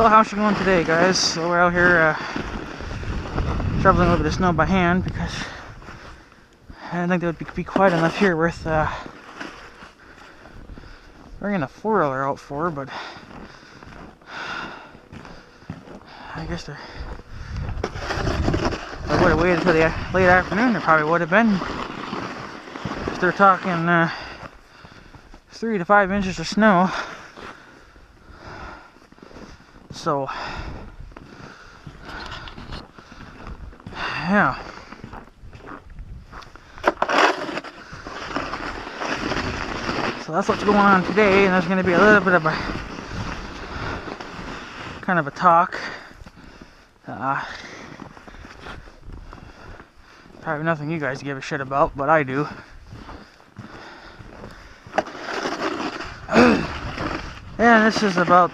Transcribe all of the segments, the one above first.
So how's it going today, guys? So we're out here shoveling a little bit of snow by hand because I didn't think there would be quite enough here worth bringing a 4-wheeler out for, but I guess if I would have waited until the late afternoon, there probably would have been. If they're talking 3 to 5 inches of snow. So, yeah. So that's what's going on today, and there's going to be a little bit of a kind of a talk. Probably nothing you guys give a shit about, but I do. And this is about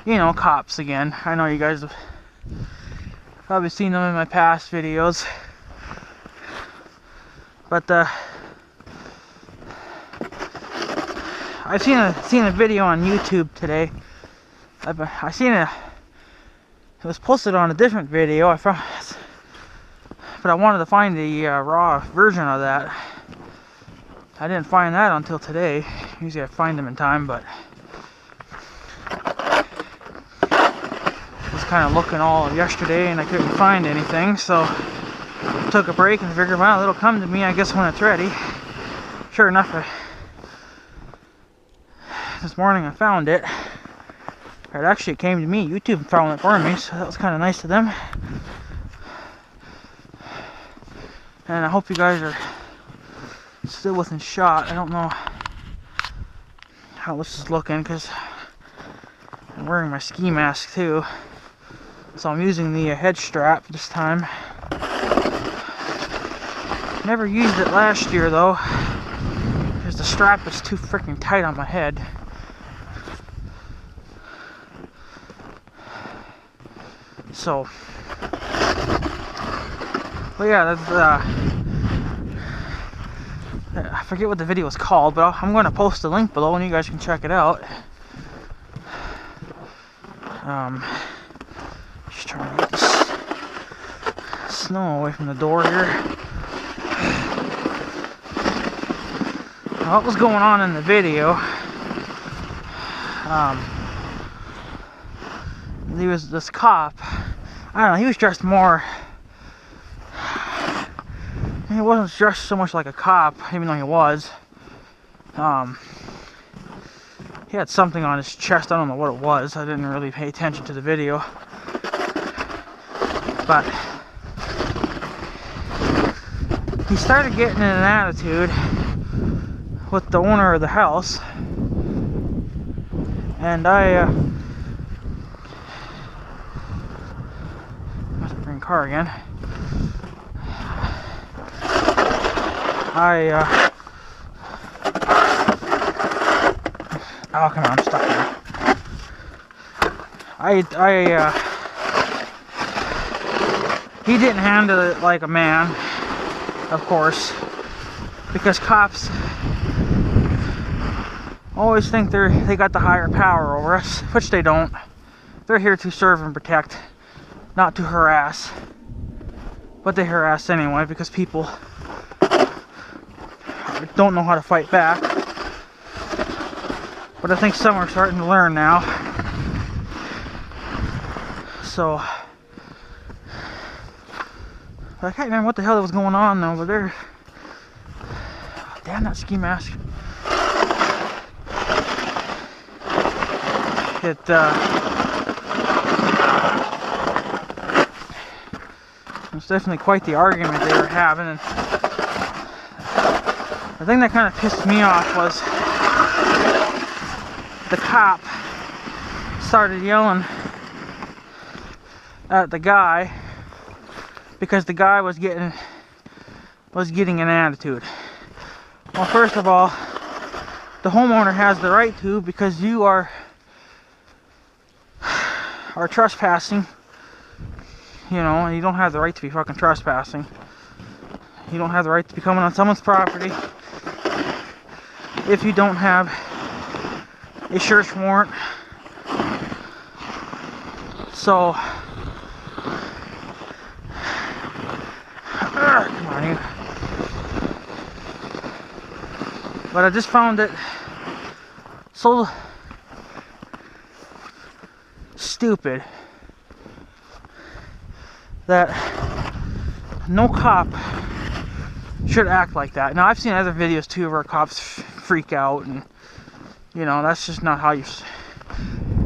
you know, cops again. I know you guys have probably seen them in my past videos, but I've seen a video on YouTube today. I seen it was posted on a different video. I found, but I wanted to find the raw version of that. I didn't find that until today. Usually I find them in time, but I was kind of looking all yesterday and I couldn't find anything, so I took a break and figured, well, it'll come to me, I guess, when it's ready. Sure enough, this morning I found it. It actually came to me. YouTube found it for me, so that was kind of nice of them. And I hope you guys are still within shot. I don't know how this is looking because I'm wearing my ski mask too, so I'm using the head strap this time. Never used it last year though because the strap is too freaking tight on my head. So, but yeah, that's I forget what the video is called, but I'm going to post a link below and you guys can check it out. Just trying to get this snow away from the door here. What was going on in the video? He was this cop. I don't know, he was dressed more. He wasn't dressed so much like a cop, even though he was. He had something on his chest. I don't know what it was. I didn't really pay attention to the video. But he started getting in an attitude with the owner of the house. And I must bring a car again. Oh, come on, I'm stuck here. He didn't handle it like a man, of course, because cops always think they got the higher power over us, which they don't. They're here to serve and protect, not to harass. But they harass anyway because people don't know how to fight back. But I think some are starting to learn now. So I can't remember what the hell was going on over there. Damn that ski mask. It was definitely quite the argument they were having, and the thing that kind of pissed me off was the cop started yelling at the guy because the guy was getting an attitude. Well, first of all, the homeowner has the right to, because you are trespassing. You know, and you don't have the right to be fucking trespassing. You don't have the right to be coming on someone's property if you don't have a search warrant So, come on, you. But I just found it so stupid that no cop should act like that. Now, I've seen other videos too where cops freak out, and you know, that's just not how you.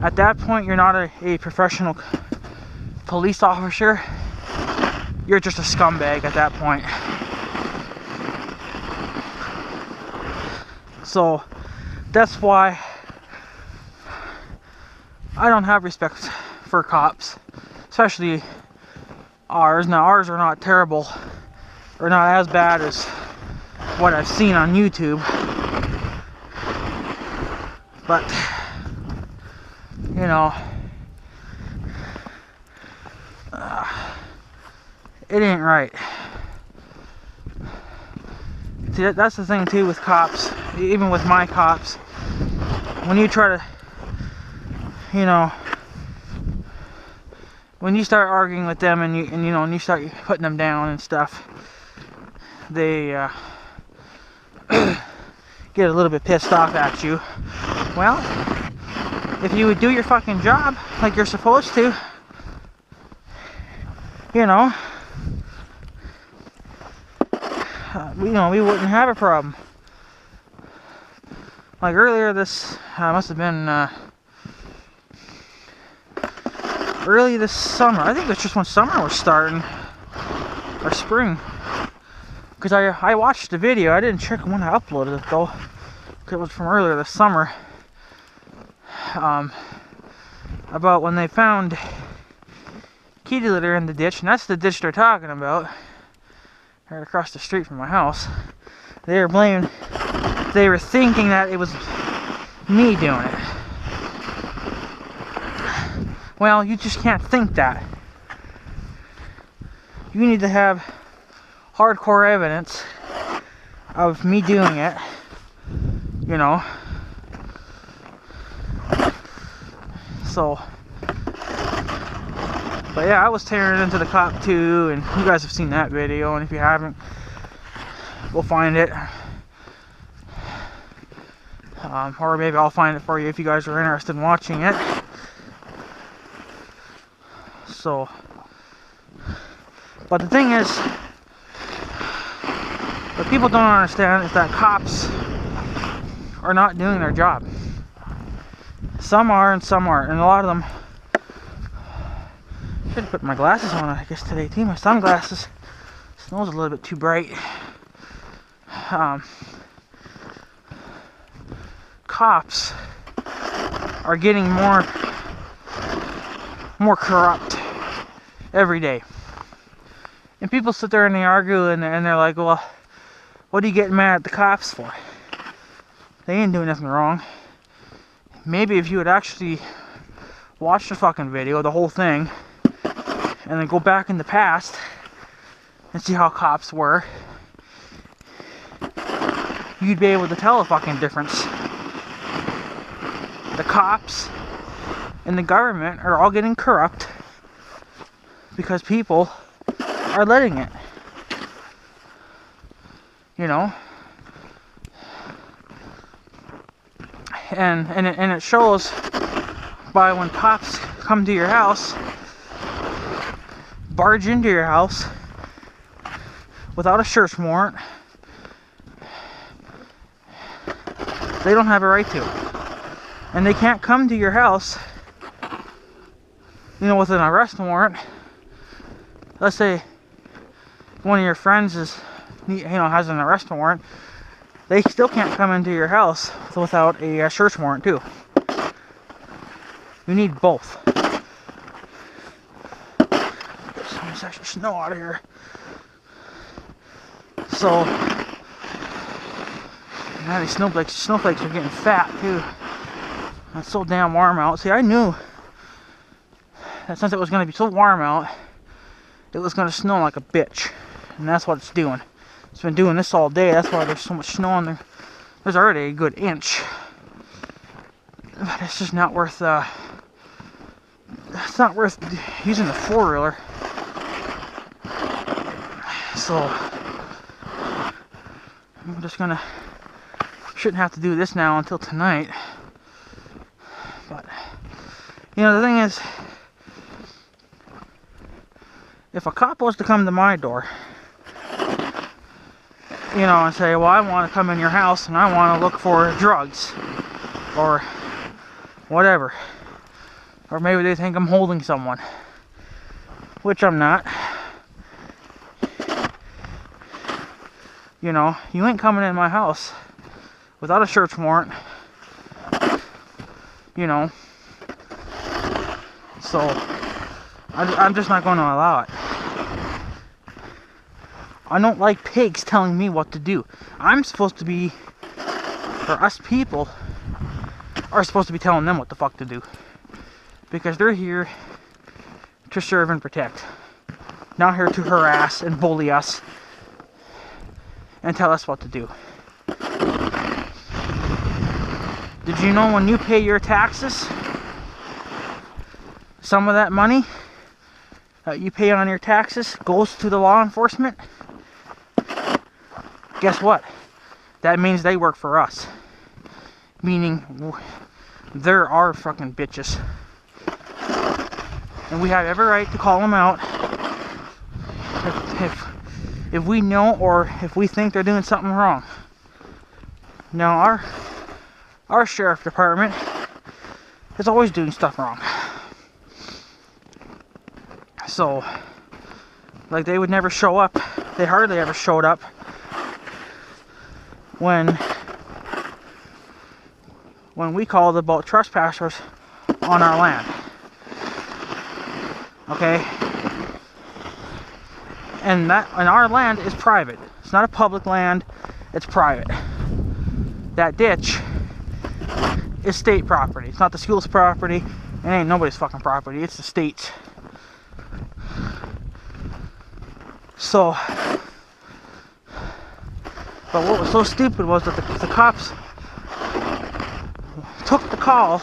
At that point, you're not a professional police officer. You're just a scumbag at that point. So that's why I don't have respect for cops, especially ours. Now, ours are not terrible, or not as bad as what I've seen on YouTube, but you know, it ain't right. See, that's the thing too with cops, even with my cops. When you try to, you know, when you start arguing with them and you start putting them down and stuff, they get a little bit pissed off at you. Well, if you would do your fucking job like you're supposed to, you know, we wouldn't have a problem. Like earlier this, must have been early this summer. I think it's just when summer was starting, or spring. Because I watched the video. I didn't check when I uploaded it though, because it was from earlier this summer. About when they found kitty litter in the ditch, and that's the ditch they're talking about, right across the street from my house. They were thinking that it was me doing it. Well, you just can't think that. You need to have hardcore evidence of me doing it, you know. So, but yeah, I was tearing into the cop too, and you guys have seen that video, and if you haven't, we'll find it. Or maybe I'll find it for you if you guys are interested in watching it. So, but the thing is, what people don't understand is that cops are not doing their job. Some are and some aren't, and a lot of them. Should have put my glasses on, I guess, today too. My sunglasses. Snow's a little bit too bright. Cops are getting more corrupt every day. And people sit there and they argue and they're like, well, what are you getting mad at the cops for? They ain't doing nothing wrong. Maybe if you would actually watch the fucking video, the whole thing, and then go back in the past and see how cops were, you'd be able to tell a fucking difference. The cops and the government are all getting corrupt because people are letting it. You know? And it shows by when cops come to your house, barge into your house without a search warrant. They don't have a right to. And they can't come to your house, you know, with an arrest warrant. Let's say one of your friends is, you know, has an arrest warrant. They still can't come into your house without a search warrant too. You need both. Get some of this extra snow out of here. So, now these snowflakes are getting fat too. It's so damn warm out. See, I knew that since it was going to be so warm out, it was going to snow like a bitch. And that's what it's doing. It's been doing this all day. That's why there's so much snow on there. There's already a good inch. But it's just not worth it's not worth using the 4-wheeler. So I'm just gonna, shouldn't have to do this now until tonight. But you know, the thing is, if a cop was to come to my door, you know, and say, well, I want to come in your house and I want to look for drugs or whatever, or maybe they think I'm holding someone, which I'm not. You know, you ain't coming in my house without a search warrant, you know. So I'm just not going to allow it. I don't like pigs telling me what to do. I'm supposed to be, or us people are supposed to be telling them what the fuck to do. Because they're here to serve and protect. Not here to harass and bully us and tell us what to do. Did you know when you pay your taxes, some of that money that you pay on your taxes goes to the law enforcement? Guess what? That means they work for us. Meaning, they're our fucking bitches. And we have every right to call them out if we know or if we think they're doing something wrong. Now, our sheriff department is always doing stuff wrong. So, like, they would never show up. They hardly ever showed up when we called about trespassers on our land. Okay? And our land is private. It's not a public land, it's private. That ditch is state property. It's not the school's property. It ain't nobody's fucking property. It's the state's. So, but what was so stupid was that the cops took the call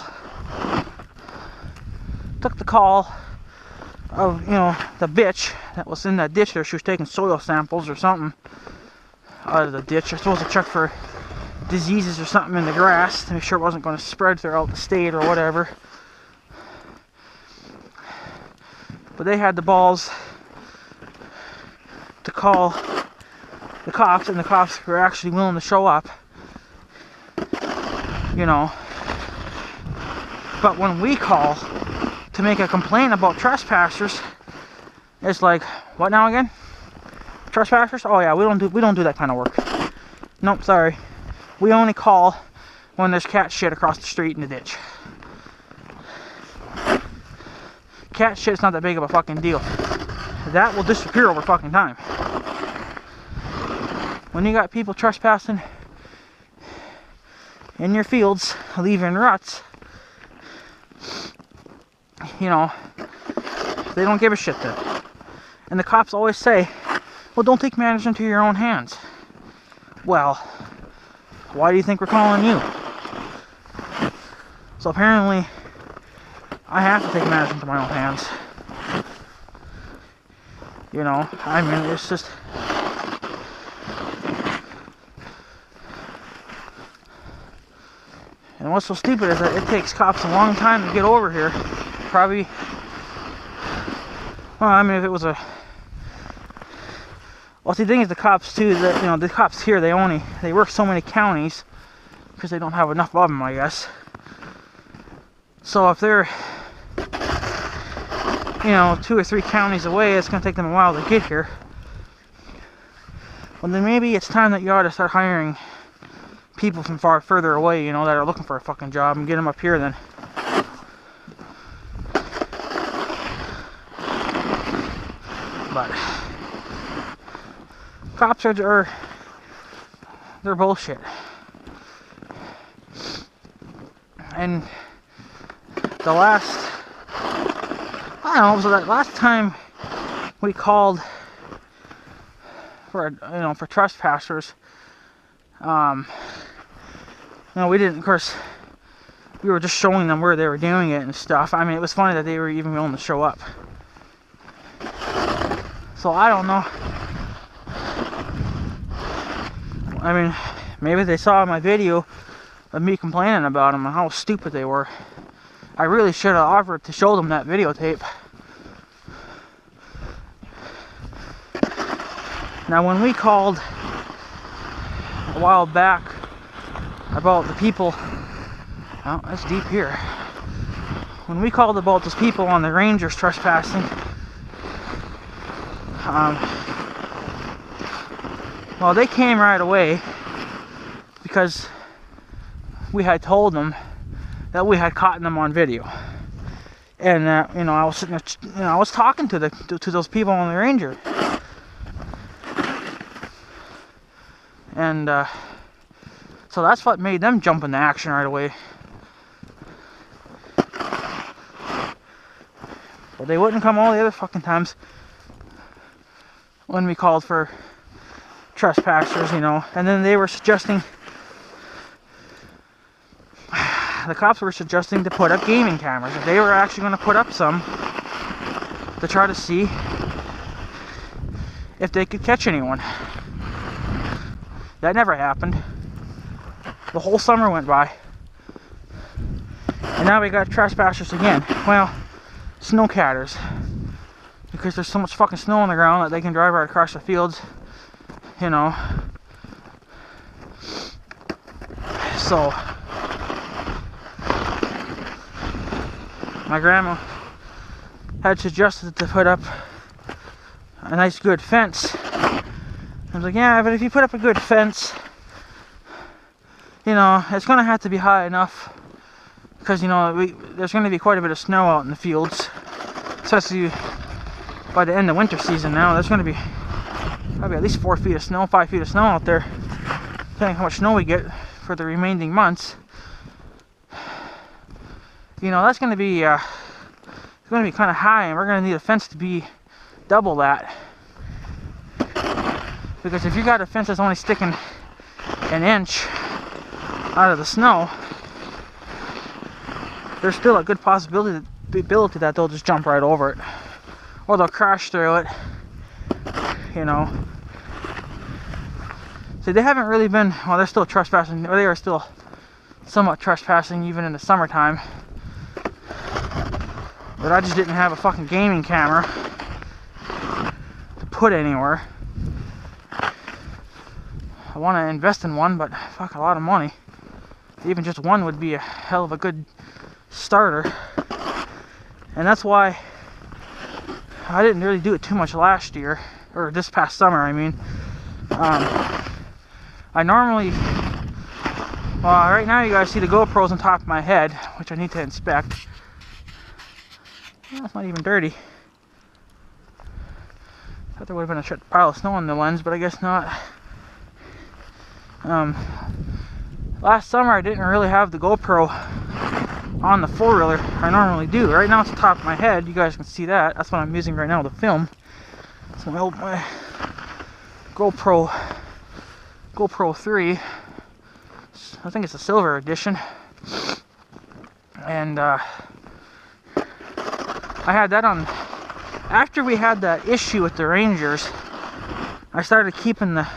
of, you know, the bitch that was in that ditch there. She was taking soil samples or something out of the ditch. I was supposed to check for diseases or something in the grass to make sure it wasn't going to spread throughout the state or whatever. But they had the balls to call the cops, and the cops were actually willing to show up, you know. But when we call to make a complaint about trespassers, it's like, what now again? Trespassers? Oh yeah, we don't do that kind of work. Nope, sorry. We only call when there's cat shit across the street in the ditch. Cat shit's not that big of a fucking deal. That will disappear over fucking time. When you got people trespassing in your fields, leaving ruts, you know, they don't give a shit then. And the cops always say, well, don't take matters into your own hands. Well, why do you think we're calling you? So apparently, I have to take matters into my own hands. You know, I mean, it's just... And what's so stupid is that it takes cops a long time to get over here. Probably... Well, I mean, if it was a... Well, see, the thing is, the cops, too, that, you know, the cops here, they work so many counties, because they don't have enough of them, I guess. So if they're, you know, 2 or 3 counties away, it's going to take them a while to get here. Well, then maybe it's time that you ought to start hiring people from further away, you know, that are looking for a fucking job, and get them up here then. But cops are they're bullshit. And the last, I don't know, was that last time we called for, you know, for trespassers, you know, we didn't, of course, we were just showing them where they were doing it and stuff. I mean, it was funny that they were even willing to show up. So I don't know. I mean, maybe they saw my video of me complaining about them and how stupid they were. I really should have offered to show them that videotape. Now, when we called a while back about the people, oh, that's deep here. When we called about those people on the Rangers trespassing, well, they came right away because we had told them that we had caught them on video, and you know, I was sitting there, you know, I was talking to those people on the Ranger, and so that's what made them jump into action right away. But they wouldn't come all the other fucking times when we called for trespassers, you know. And then they were suggesting, the cops were suggesting to put up gaming cameras. They were actually going to put up some to try to see if they could catch anyone. That never happened. The whole summer went by, and now we got trespassers again. Well, snowcatters, because there's so much fucking snow on the ground that they can drive right across the fields, you know. So my grandma had suggested to put up a nice good fence. I was like, yeah, but if you put up a good fence, you know, it's going to have to be high enough, because, you know, there's going to be quite a bit of snow out in the fields, especially by the end of winter season now. There's going to be probably at least 4 feet of snow, 5 feet of snow out there, depending on how much snow we get for the remaining months. You know, that's going to be kind of high, and we're going to need a fence to be double that. Because if you got a fence that's only sticking an inch out of the snow, there's still a good possibility that they'll just jump right over it, or they'll crash through it, you know. So they haven't really been, well, they're still trespassing, or they are still somewhat trespassing even in the summertime. But I just didn't have a fucking gaming camera to put anywhere. I want to invest in one, but fuck, a lot of money. Even just one would be a hell of a good starter. And that's why I didn't really do it too much last year, or this past summer, I mean. I normally, well, right now you guys see the GoPros on top of my head, which I need to inspect. Well, it's not even dirty. Thought there would have been a pile of snow on the lens, but I guess not. Last summer I didn't really have the GoPro on the four-wheeler. I normally do. Right now it's on top of my head. You guys can see that. That's what I'm using right now to film. It's my GoPro 3. I think it's a silver edition. And I had that on. After we had that issue with the Rangers, I started keeping the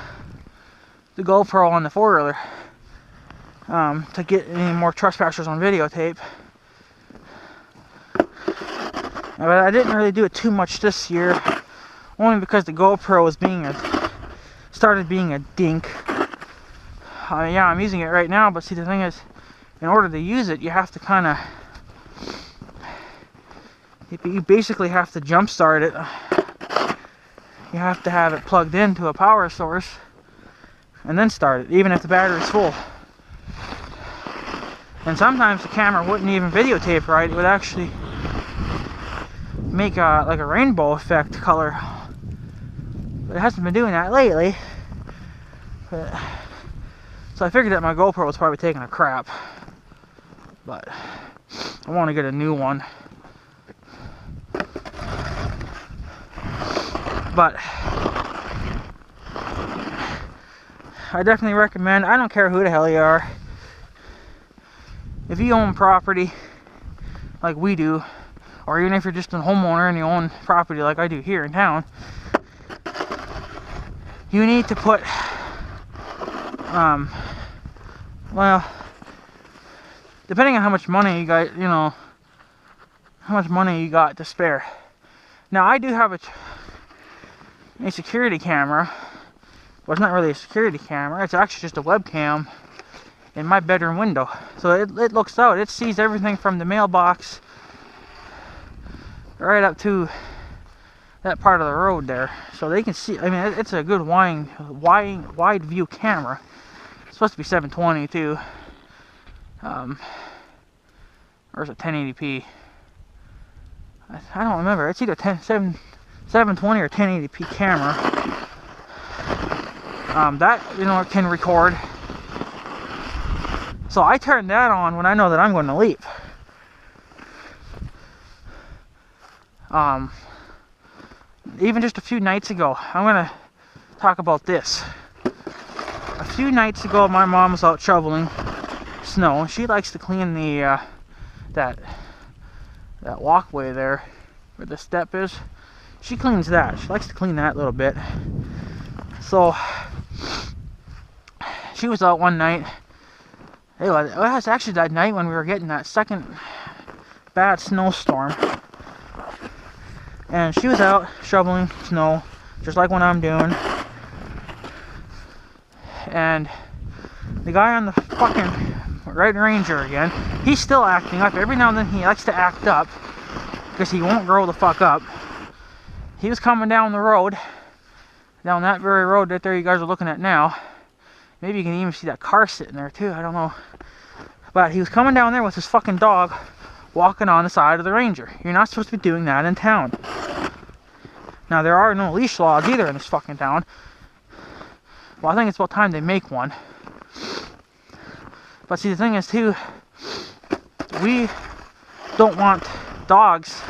GoPro on the four-wheeler to get any more trespassers on videotape. But I didn't really do it too much this year, only because the GoPro was started being a dink. Yeah, I'm using it right now, but see, the thing is, in order to use it, you have to kind of, you basically have to jump start it. You have to have it plugged into a power source and then start it, even if the battery's full. And sometimes the camera wouldn't even videotape right. It would actually make like a rainbow effect color. But it hasn't been doing that lately. But, so I figured that my GoPro was probably taking a crap. But I want to get a new one. But I definitely recommend, I don't care who the hell you are, if you own property like we do, or even if you're just a homeowner and you own property like I do here in town, you need to put, well, depending on how much money you got, how much money you got to spare. Now, I do have a security camera. Well, it's not really a security camera. It's actually just a webcam in my bedroom window. So it looks out. It sees everything from the mailbox right up to that part of the road there. So they can see. I mean, it's a good wide view camera. It's supposed to be 720 too. Or is it 1080p? I don't remember. It's either 720 or 1080p camera. That, it can record. So I turn that on when I know that I'm going to leave. Even just a few nights ago, I'm going to talk about this. A few nights ago, my mom was out shoveling snow. She likes to clean the that walkway there where the step is. She cleans that. She likes to clean that a little bit. So she was out one night. It was actually that night when we were getting that second bad snowstorm. And she was out shoveling snow, just like when I'm doing. And the guy on the fucking Red Ranger again, he's still acting up. Every now and then he likes to act up because he won't grow the fuck up. He was coming down the road, down that very road right there you guys are looking at now. Maybe you can even see that car sitting there too, I don't know. But he was coming down there with his fucking dog walking on the side of the Ranger. You're not supposed to be doing that in town. Now, there are no leash laws either in this fucking town. Well, I think it's about time they make one. But see, the thing is too, we don't want dogs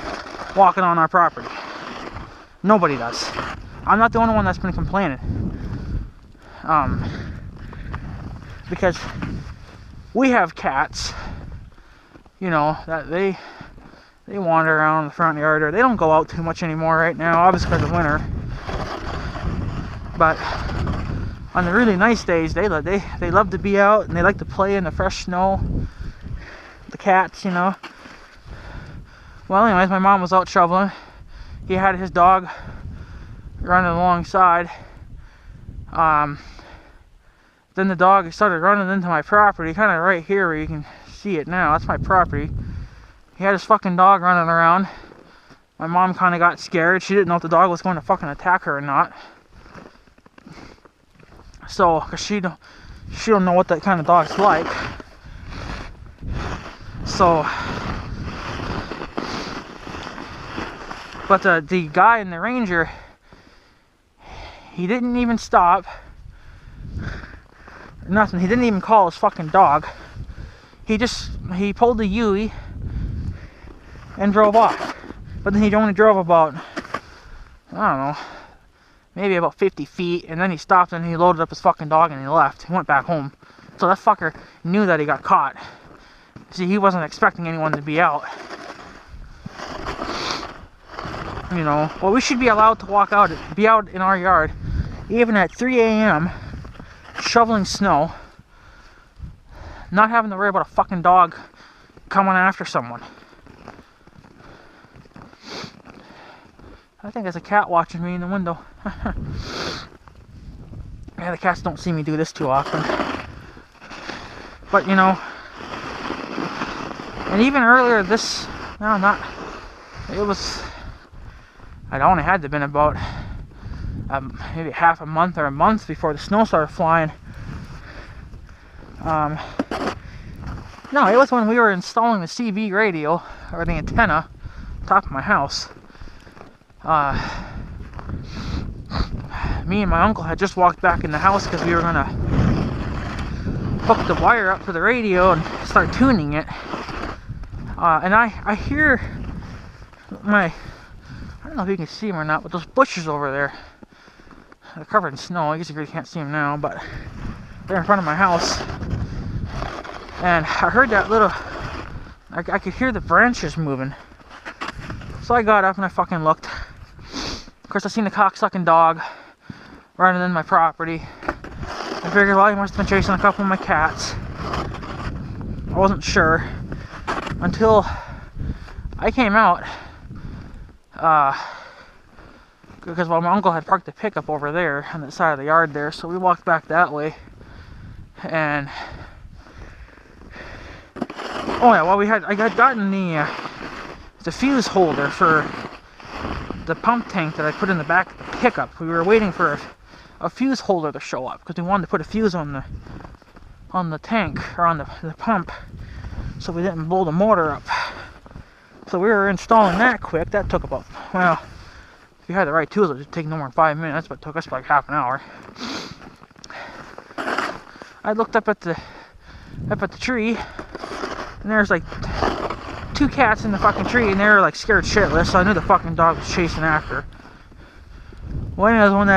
walking on our property. Nobody does. I'm not the only one that's been complaining. Because we have cats, that they wander around the front yard, or they don't go out too much anymore right now, obviously because of winter. But on the really nice days, they love to be out and they like to play in the fresh snow. The cats, Well, anyways, my mom was out shoveling. He had his dog running alongside. Then the dog started running into my property, kind of right here where you can see it now. That's my property. He had his fucking dog running around. My mom kind of got scared. She didn't know if the dog was going to fucking attack her or not. So, cause she don't know what that kind of dog's like. So, but the guy in the Ranger, he didn't even stop. Nothing. He didn't even call his fucking dog. He pulled the Yui and drove off. But then he only drove about, I don't know, maybe about 50 feet, and then he stopped and he loaded up his fucking dog and he left. He went back home. So that fucker knew that he got caught. See, he wasn't expecting anyone to be out. Well, we should be allowed to be out in our yard, even at 3 a.m., shoveling snow, not having to worry about a fucking dog coming after someone. I think there's a cat watching me in the window. Yeah, the cats don't see me do this too often. But, and even earlier I'd only had to have been about maybe half a month or a month before the snow started flying. No, it was when we were installing the CB radio, or the antenna, on top of my house. Me and my uncle had just walked back in the house because we were going to hook the wire up to the radio and start tuning it. And I hear I don't know if you can see them or not, but those bushes over there, they're covered in snow. I guess you really can't see them now, but they're in front of my house. And I heard that little, I could hear the branches moving. So I got up and I fucking looked. Of course, I seen the cocksucking dog running in my property. I figured, well, he must have been chasing a couple of my cats. I wasn't sure until I came out. Because my uncle had parked the pickup over there on the side of the yard there, so we walked back that way. And oh yeah, well, I had gotten the fuse holder for the pump tank that I put in the back of the pickup. We were waiting for a fuse holder to show up because we wanted to put a fuse on the tank, or on the pump, so we didn't blow the motor up. So we were installing that quick. That took about, well, if you had the right tools, it would take no more than 5 minutes, but it took us like half an hour. I looked up at the tree, and there's like 2 cats in the fucking tree, and they were like scared shitless, so I knew the fucking dog was chasing after. One was when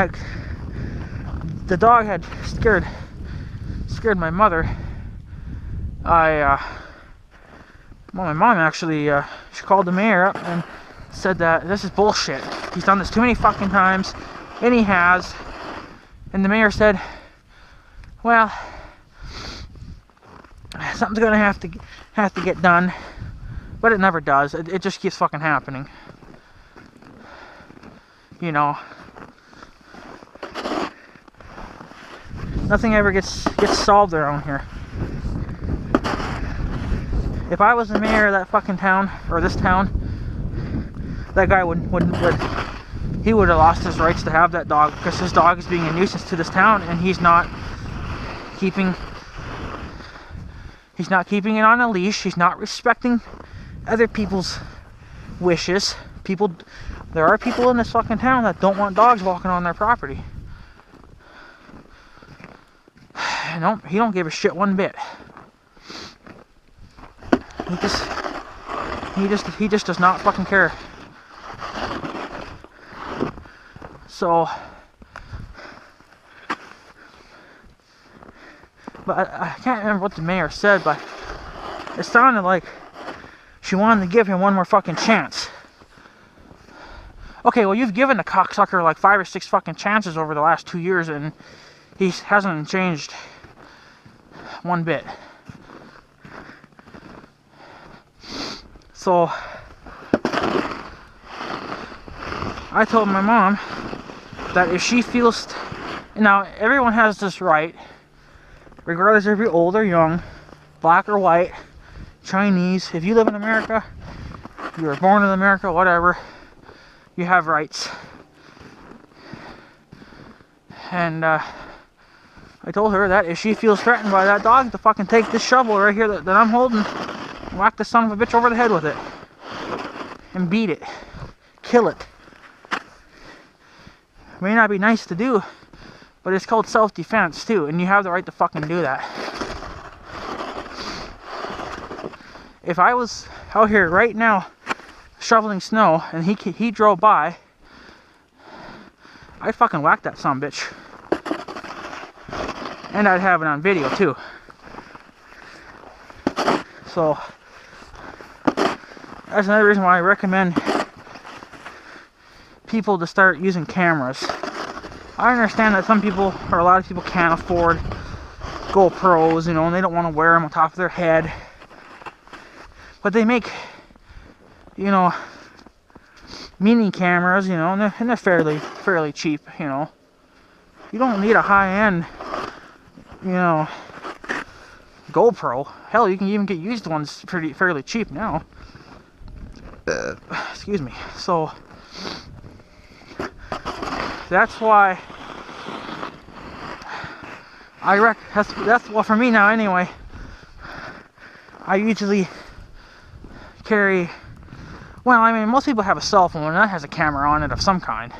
the dog had scared my mother. My mom actually, she called the mayor up and said that this is bullshit. He's done this too many fucking times, and he has. And the mayor said, well, something's gonna have to get done, but it never does. It just keeps fucking happening. You know, nothing ever gets solved around here. If I was the mayor of that fucking town, or this town, that guy would he would have lost his rights to have that dog, because his dog is being a nuisance to this town, and he's not keeping it on a leash. He's not respecting other people's wishes. There are people in this fucking town that don't want dogs walking on their property. No, he don't give a shit one bit. He just does not fucking care. So, but I can't remember what the mayor said, but it sounded like she wanted to give him one more fucking chance. Okay, well, you've given the cocksucker like 5 or 6 fucking chances over the last 2 years, and he hasn't changed one bit. So I told my mom that if she feels, now everyone has this right, regardless if you're old or young, black or white, Chinese, if you live in America, you were born in America, whatever, you have rights. And I told her that if she feels threatened by that dog, to fucking take this shovel right here that I'm holding, whack the son of a bitch over the head with it, and beat it, kill it. It may not be nice to do, but it's called self-defense too, and you have the right to fucking do that. If I was out here right now shoveling snow and he drove by, I'd fucking whack that son of a bitch, and I'd have it on video too. So that's another reason why I recommend people to start using cameras. I understand that some people, or a lot of people, can't afford GoPros, you know, and they don't want to wear them on top of their head. But they make, you know, mini cameras, you know, and they're fairly cheap, you know. You don't need a high-end, you know, GoPro. Hell, you can even get used ones fairly cheap now. Excuse me. So that's why that's well, for me now anyway, I usually carry, well, I mean, most people have a cell phone and that has a camera on it of some kind.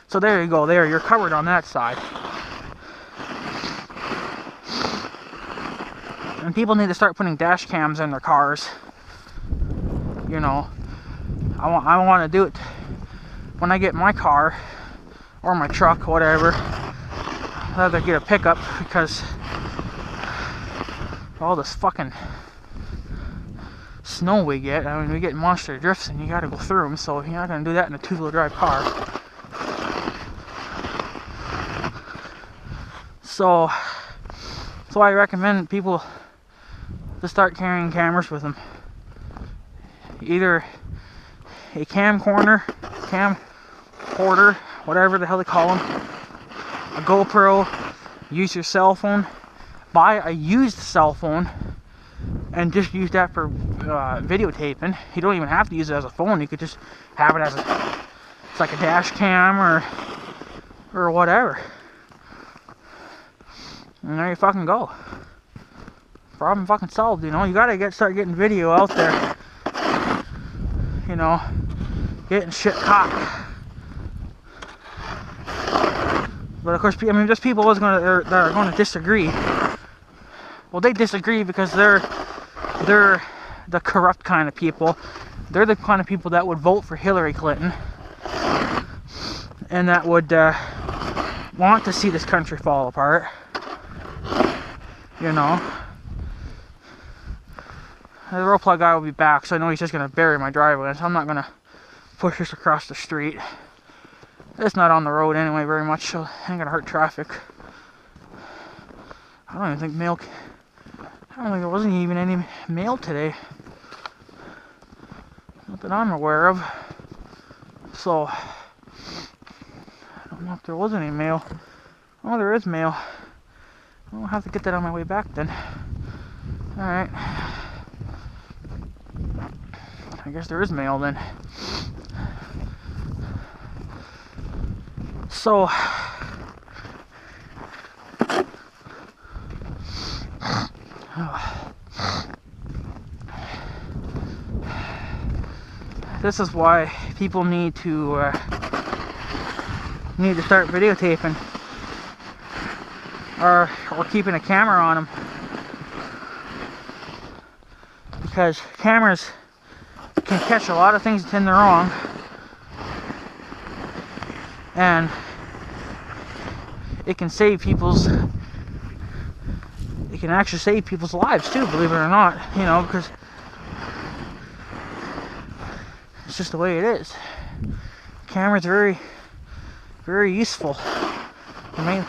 So there you go, you're covered on that side. And people need to start putting dash cams in their cars. You know, I want to do it when I get my car or my truck, whatever. I'd rather get a pickup, because all this fucking snow we get. I mean, we get monster drifts and you gotta go through them, so you're not gonna do that in a two-wheel drive car. So I recommend people to start carrying cameras with them. Either a camcorder, whatever the hell they call them, a GoPro, use your cell phone, buy a used cell phone, and just use that for videotaping. You don't even have to use it as a phone. You could just have it as it's like a dash cam or whatever. And there you fucking go. Problem fucking solved, you know. You gotta start getting video out there. You know, getting shit caught. But of course, I mean, there's people that are going to disagree. Well, they disagree because they're the corrupt kind of people. They're the kind of people that would vote for Hillary Clinton and that would want to see this country fall apart. You know. The road plug guy will be back, so I know he's just going to bury my driveway, so I'm not going to push this across the street. It's not on the road anyway very much, so it ain't going to hurt traffic. I don't think there wasn't even any mail today. Not that I'm aware of. So, I don't know if there was any mail. Oh, there is mail. I'll have to get that on my way back then. Alright. I guess there is mail then. So, this is why people need to start videotaping or keeping a camera on them, because cameras can catch a lot of things in the wrong, and it can actually save people's lives too, believe it or not, you know, because it's just the way it is. Cameras are very, very useful. I mean,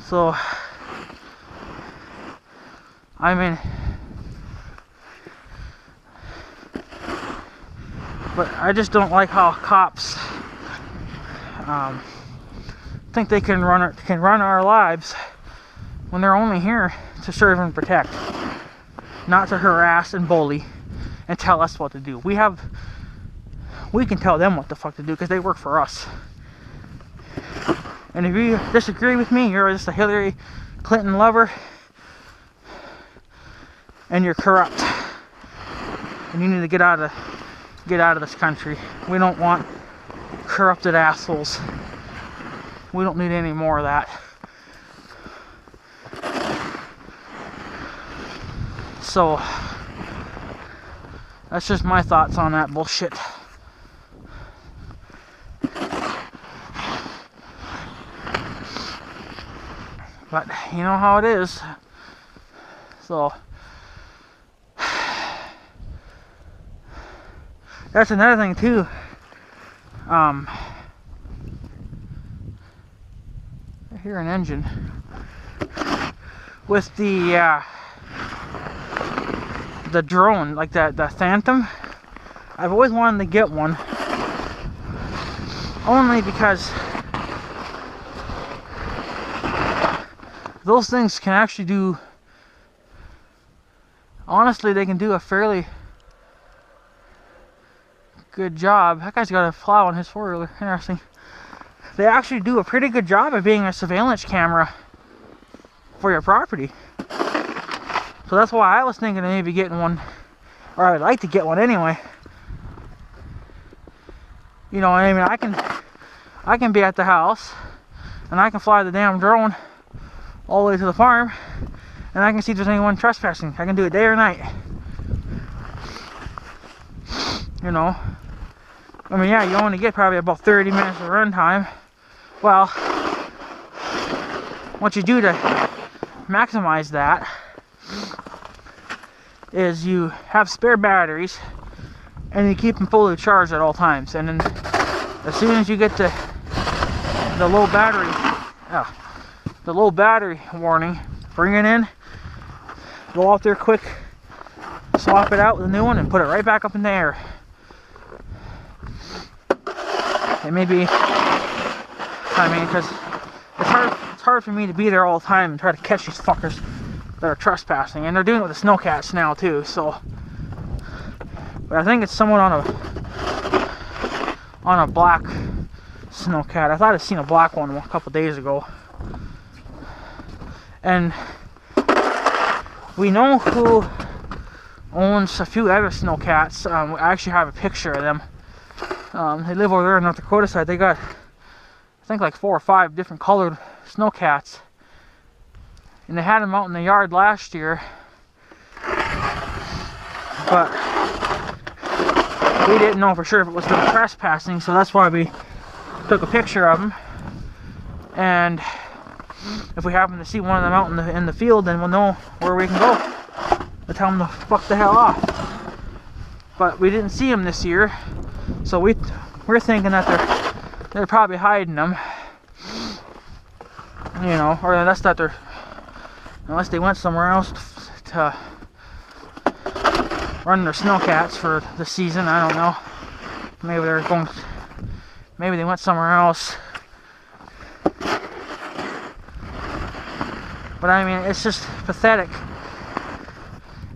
so but I just don't like how cops think they can run our lives when they're only here to serve and protect, not to harass and bully and tell us what to do. We can tell them what the fuck to do because they work for us. And if you disagree with me, you're just a Hillary Clinton lover and you're corrupt, and you need to get out of this country. We don't want corrupted assholes. We don't need any more of that. So that's just my thoughts on that bullshit. But you know how it is. So that's another thing too. I hear an engine. With the drone, like the Phantom, I've always wanted to get one, only because those things can actually do, honestly, they can do a fairly good job. That guy's got a plow on his four-wheeler. Interesting. They actually do a pretty good job of being a surveillance camera for your property. So that's why I was thinking of maybe getting one, or I would like to get one anyway. You know, I mean, I can be at the house and I can fly the damn drone all the way to the farm, and I can see if there's anyone trespassing. I can do it day or night. You know, I mean, yeah, you only get probably about 30 minutes of run time. Well, what you do to maximize that is you have spare batteries and you keep them fully charged at all times. And then as soon as you get to the low battery warning, bring it in, go out there quick, swap it out with a new one, and put it right back up in the air. It may be, because it's hard for me to be there all the time and try to catch these fuckers that are trespassing, and they're doing it with the snowcats now too. So, but I think it's someone on a black snowcat. I thought I'd seen a black one a couple days ago, and we know who owns a few other snowcats. I actually have a picture of them. They live over there in North Dakota side. They got, I think, like 4 or 5 different colored snowcats, and they had them out in the yard last year, but we didn't know for sure if it was them trespassing, so that's why we took a picture of them. And if we happen to see one of them out in the field, then we'll know where we can go to tell them to fuck the hell off. But we didn't see them this year, so we're thinking that they're probably hiding them, you know, or unless they went somewhere else to run their snowcats for the season. I don't know. Maybe they went somewhere else. But I mean, it's just pathetic.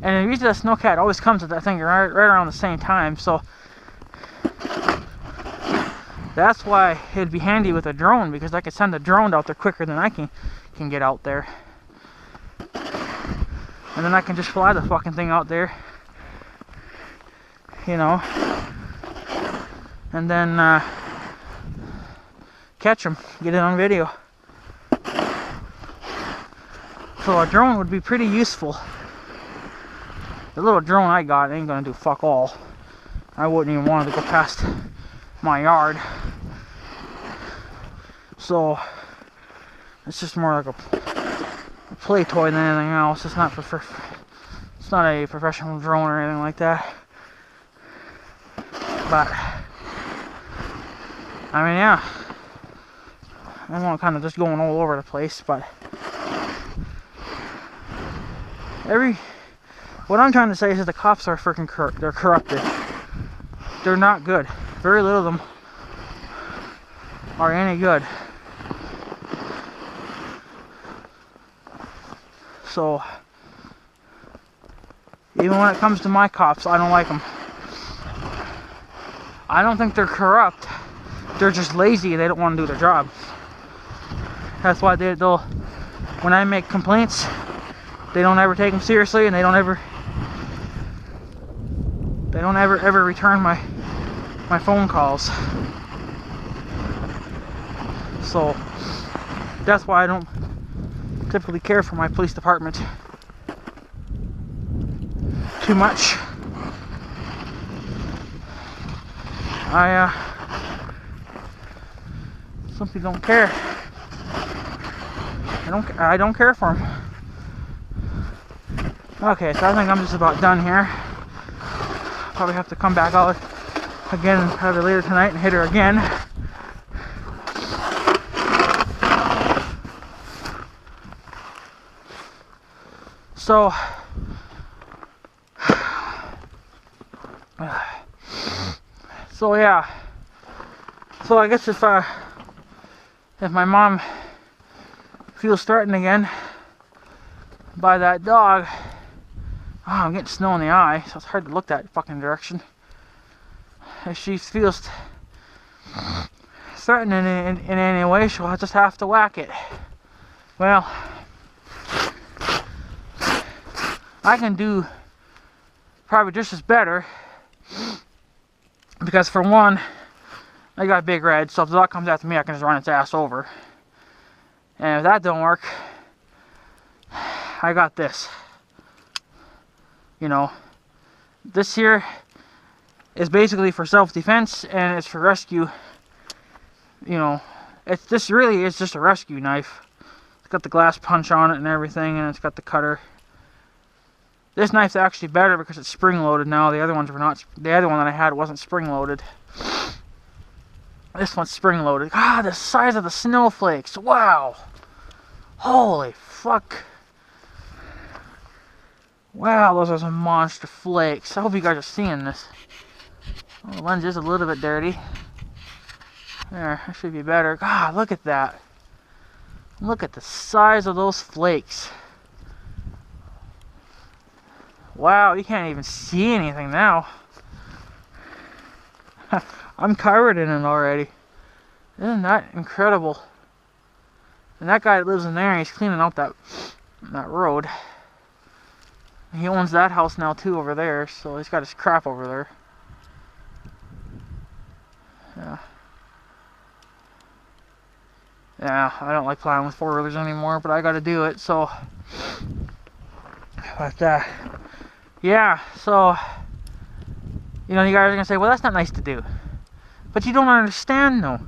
And usually the snowcat always comes at that thing right around the same time, so that's why it'd be handy with a drone, because I could send a drone out there quicker than I can get out there. And then I can just fly the fucking thing out there, you know, and then catch them, get it on video. So a drone would be pretty useful. The little drone I got ain't gonna do fuck all. I wouldn't even want it to go past my yard. So it's just more like a play toy than anything else. It's not a professional drone or anything like that. But I mean, yeah, I want kind of just going all over the place, but what I'm trying to say is that the cops are freaking they're corrupted. They're not good. Very little of them are any good. So even when it comes to my cops, I don't like them. I don't think they're corrupt. They're just lazy. They don't want to do their job. That's why they'll when I make complaints, they don't ever take them seriously, and they don't ever return my phone calls. So that's why I don't typically care for my police department too much. I simply don't care. I don't care for them. Okay, so I think I'm just about done here. Probably have to come back out again probably later tonight and hit her again. So yeah. So I guess if my mom feels threatened again by that dog, I'm getting snow in the eye, so it's hard to look that fucking direction. If she feels threatened in any way, she'll just have to whack it. Well, I can do probably just as better, because for one, I got Big Red, so if the dog comes after me, I can just run its ass over. And if that don't work, I got this. You know, this here is basically for self-defense, and it's for rescue. You know, this really is just a rescue knife. It's got the glass punch on it and everything, and it's got the cutter. This knife's actually better because it's spring-loaded now. The other ones were not. The other one that I had wasn't spring-loaded. This one's spring-loaded. Ah, the size of the snowflakes. Wow. Holy fuck. Wow, those are some monster flakes. I hope you guys are seeing this. Oh, the lens is a little bit dirty. There, that should be better. God, look at that. Look at the size of those flakes. Wow, you can't even see anything now. I'm covered in it already. Isn't that incredible? And that guy that lives in there, he's cleaning out that road. He owns that house now too over there, so he's got his crap over there. Yeah. Yeah, I don't like plowing with four-wheelers anymore, but I gotta do it, so. But, yeah, so. You know, you guys are gonna say, well, that's not nice to do. But you don't understand, though.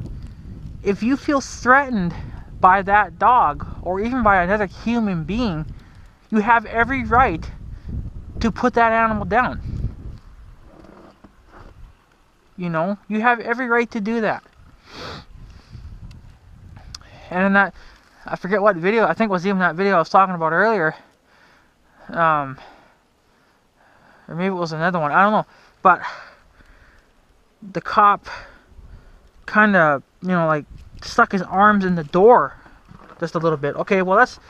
If you feel threatened by that dog, or even by another human being, you have every right to put that animal down. You know, you have every right to do that. And in that, I forget what video, I think it was even that video I was talking about earlier. Or maybe it was another one, I don't know. But the cop kind of, you know, like stuck his arms in the door just a little bit. Okay, well that's,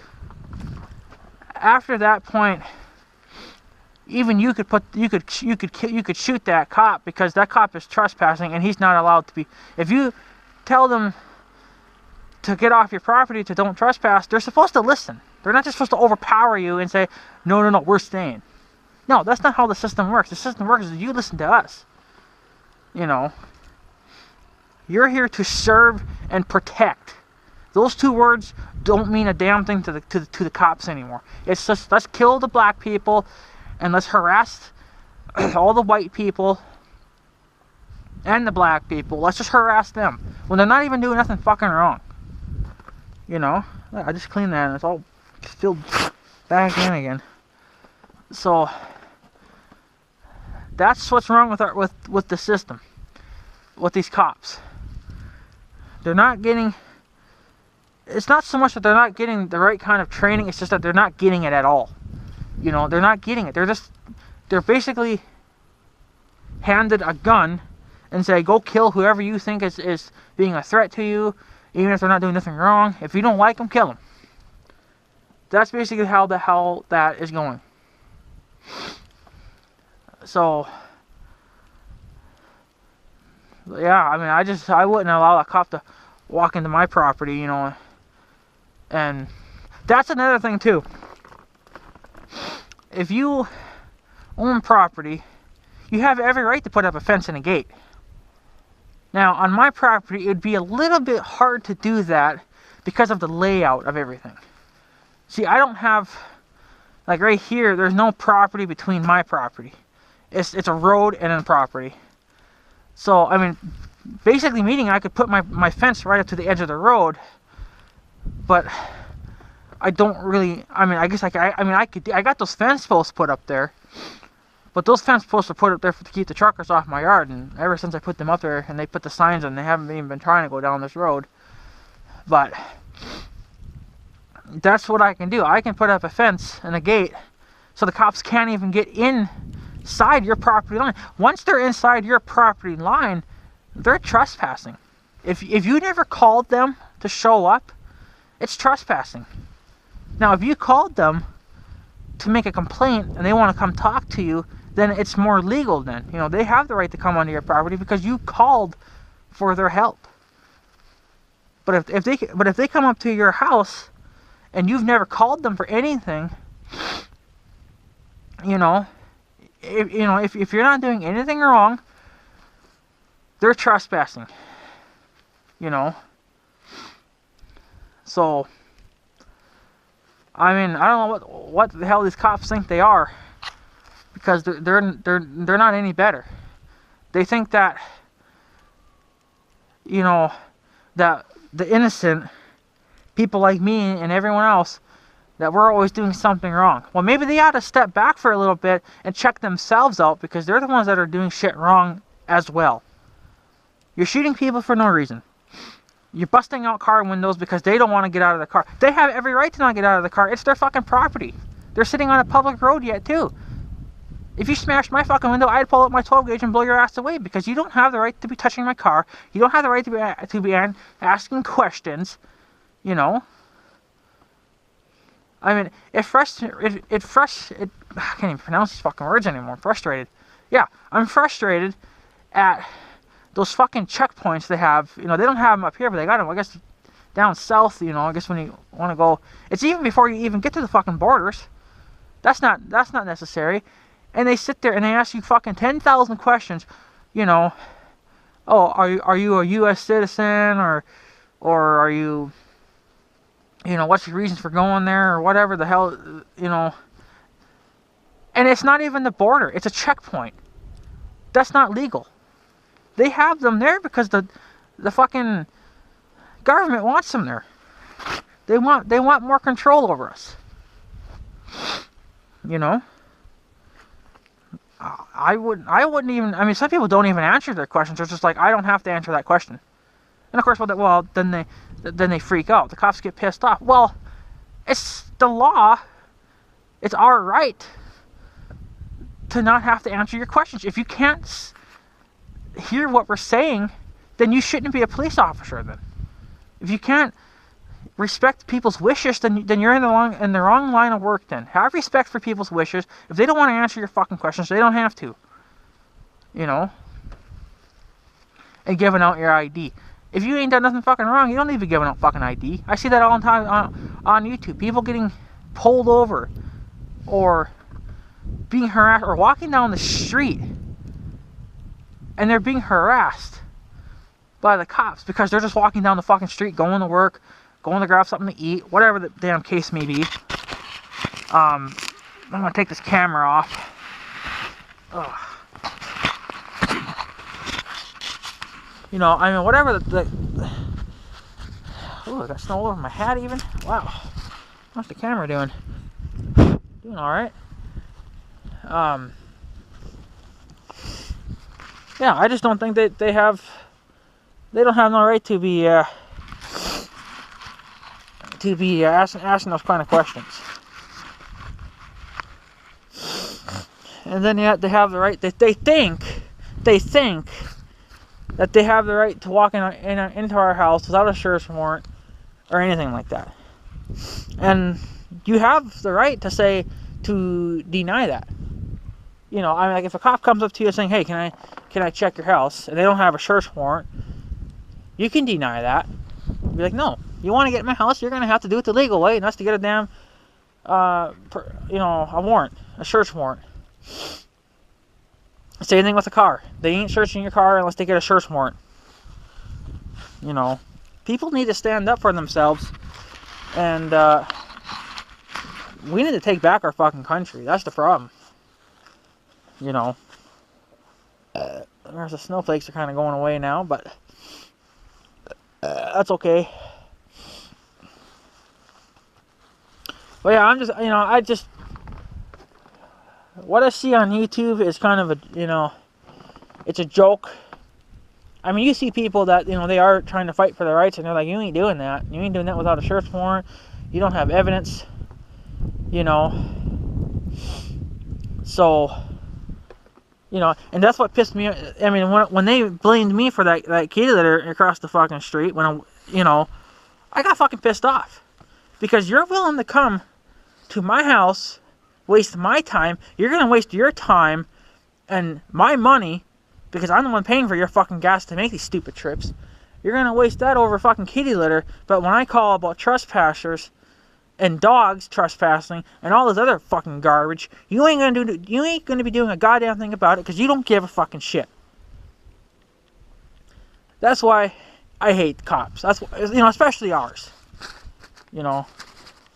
after that point, even you could shoot that cop, because that cop is trespassing and he's not allowed to be. If you tell them to get off your property, to don't trespass, they're supposed to listen. They're not just supposed to overpower you and say, no, we're staying. No, that's not how the system works. The system works is you listen to us. You know, you're here to serve and protect. Those two words don't mean a damn thing to the cops anymore. It's just, let's kill the black people and let's harass all the white people and the black people. Let's just harass them when they're not even doing nothing fucking wrong. You know, I just cleaned that and it's all filled back in again. So that's what's wrong with the system, with these cops. They're not getting. It's not so much that they're not getting the right kind of training. It's just that they're not getting it at all. You know, they're not getting it. They're basically handed a gun and say, go kill whoever you think is being a threat to you, even if they're not doing nothing wrong. If you don't like them, kill them. That's basically how the hell that is going. So, yeah, I mean, I wouldn't allow a cop to walk into my property, you know. And that's another thing too. If you own property, you have every right to put up a fence and a gate. Now, on my property, it would be a little bit hard to do that because of the layout of everything. See, I don't have, like right here, there's no property between my property. It's a road and a property. So, I mean, basically meaning I could put my fence right up to the edge of the road, but I don't really, I mean, I guess I got those fence posts put up there, but those fence posts are put up there to keep the truckers off my yard, and ever since I put them up there and they put the signs on, they haven't even been trying to go down this road. But that's what I can do. I can put up a fence and a gate so the cops can't even get inside your property line. Once they're inside your property line, they're trespassing. If you never called them to show up, it's trespassing. Now, if you called them to make a complaint and they want to come talk to you, then it's more legal then. You know, they have the right to come onto your property because you called for their help. But if they come up to your house and you've never called them for anything, if you're not doing anything wrong, they're trespassing. You know. So, I mean, I don't know what the hell these cops think they are, because they're not any better. They think that, you know, that the innocent people like me and everyone else, that we're always doing something wrong. Well, maybe they ought to step back for a little bit and check themselves out, because they're the ones that are doing shit wrong as well. You're shooting people for no reason. You're busting out car windows because they don't want to get out of the car. They have every right to not get out of the car. It's their fucking property. They're sitting on a public road yet too. If you smashed my fucking window, I'd pull up my 12 gauge and blow your ass away, because you don't have the right to be touching my car. You don't have the right to be asking questions. You know. I mean, I can't even pronounce these fucking words anymore. I'm frustrated. Yeah, I'm frustrated at those fucking checkpoints they have. You know, they don't have them up here, but they got them, I guess, down south. You know, I guess when you want to go, it's even before you even get to the fucking borders. That's not necessary. And they sit there and they ask you fucking 10,000 questions. You know, oh, are you a U.S. citizen, or are you, you know, what's your reasons for going there, or whatever the hell, you know. And it's not even the border. It's a checkpoint. That's not legal. They have them there because the fucking government wants them there. They want more control over us. You know. I wouldn't even. I mean, some people don't even answer their questions. They're just like, I don't have to answer that question. And of course, then they freak out. The cops get pissed off. Well, it's the law. It's our right to not have to answer your questions. If you can't hear what we're saying, then you shouldn't be a police officer. Then, if you can't respect people's wishes, then you're in the wrong line of work. Then have respect for people's wishes. If they don't want to answer your fucking questions, they don't have to. You know, and giving out your ID. If you ain't done nothing fucking wrong, you don't need to be giving out fucking ID. I see that all the time on YouTube. People getting pulled over, or being harassed, or walking down the street, and they're being harassed by the cops because they're just walking down the fucking street, going to work, going to grab something to eat, whatever the damn case may be. I'm gonna take this camera off. Ugh. You know, I mean, whatever ooh, I got snow all over my hat even. Wow. What's the camera doing? Doing alright. Yeah, I just don't think they don't have no right to be asking those kind of questions. And then yet they have the right, they think that they have the right to walk into our house without a search warrant or anything like that. And you have the right to deny that. You know, I mean, like, if a cop comes up to you saying, "Hey, can I check your house?" and they don't have a search warrant, you can deny that. Be like, "No, you want to get in my house, you're gonna have to do it the legal way, and that's to get a damn, a warrant, a search warrant." Same thing with a car. They ain't searching your car unless they get a search warrant. You know, people need to stand up for themselves, and we need to take back our fucking country. That's the problem. You know, there's the snowflakes are kind of going away now, but that's okay. But yeah, I'm just, you know, what I see on YouTube is kind of it's a joke. I mean, you see people that, you know, they are trying to fight for their rights, and they're like, you ain't doing that. You ain't doing that without a search warrant. You don't have evidence, you know. So, you know, and that's what pissed me. I mean, when they blamed me for that kitty litter across the fucking street, I got fucking pissed off, because you're willing to come to my house, waste my time. You're gonna waste your time and my money, because I'm the one paying for your fucking gas to make these stupid trips. You're gonna waste that over fucking kitty litter. But when I call about trespassers and dogs trespassing and all this other fucking garbage, you ain't gonna be doing a goddamn thing about it, because you don't give a fucking shit. That's why I hate cops. That's, you know, especially ours. You know,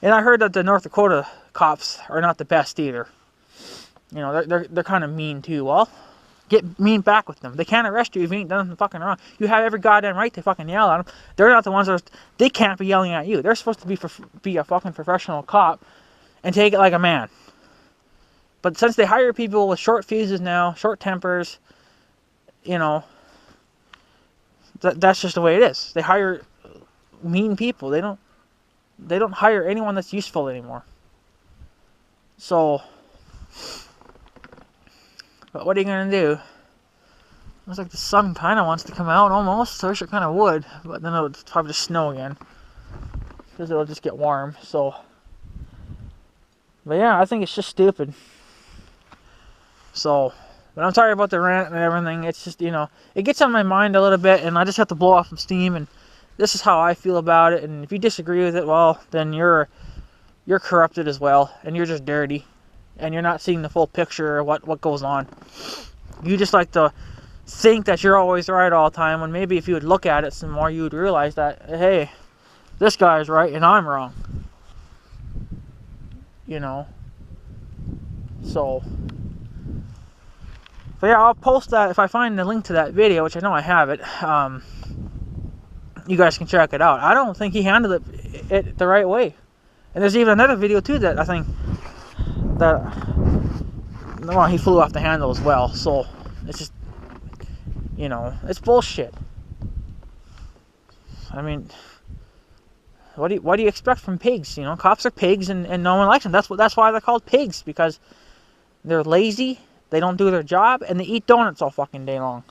and I heard that the North Dakota cops are not the best either. You know, they're kind of mean too. Well, get mean back with them. They can't arrest you if you ain't done nothing fucking wrong. You have every goddamn right to fucking yell at them. They're not the ones that they can't be yelling at you. They're supposed to be a fucking professional cop and take it like a man. But since they hire people with short fuses now, short tempers, you know, that's just the way it is. They hire mean people. They don't hire anyone that's useful anymore. So, but what are you gonna do? Looks like the sun kind of wants to come out almost. I wish it kind of would, but then it would probably just snow again because it'll just get warm. So, but yeah, I think it's just stupid. So, but I'm sorry about the rant and everything. It's just, you know, it gets on my mind a little bit, and I just have to blow off some steam. And this is how I feel about it. And if you disagree with it, well, then you're corrupted as well, and you're just dirty, and you're not seeing the full picture of what goes on. You just like to think that you're always right all the time, when maybe if you would look at it some more, you would realize that, hey, this guy's right and I'm wrong. You know? So, but yeah, I'll post that if I find the link to that video, which I know I have it. You guys can check it out. I don't think he handled it the right way. And there's even another video too that I think that, well, he flew off the handle as well. So it's just, you know, it's bullshit. I mean, what do you expect from pigs? You know, cops are pigs, and no one likes them. That's why they're called pigs, because they're lazy, they don't do their job, and they eat donuts all fucking day long.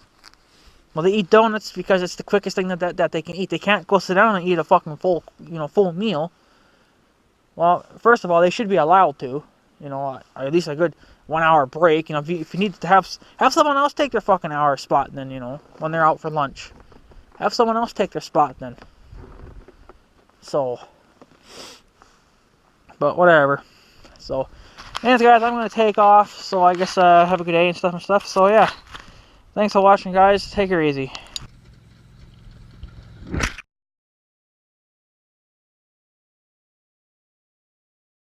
Well, they eat donuts because it's the quickest thing that they can eat. They can't go sit down and eat a fucking full meal. Well, first of all, they should be allowed to, you know, at least a good 1 hour break. You know, if you need to have someone else take their fucking hour spot, then, you know, when they're out for lunch, have someone else take their spot then. So, but whatever. So, anyways, guys, I'm gonna take off. So I guess have a good day and stuff. So yeah, thanks for watching, guys. Take her easy.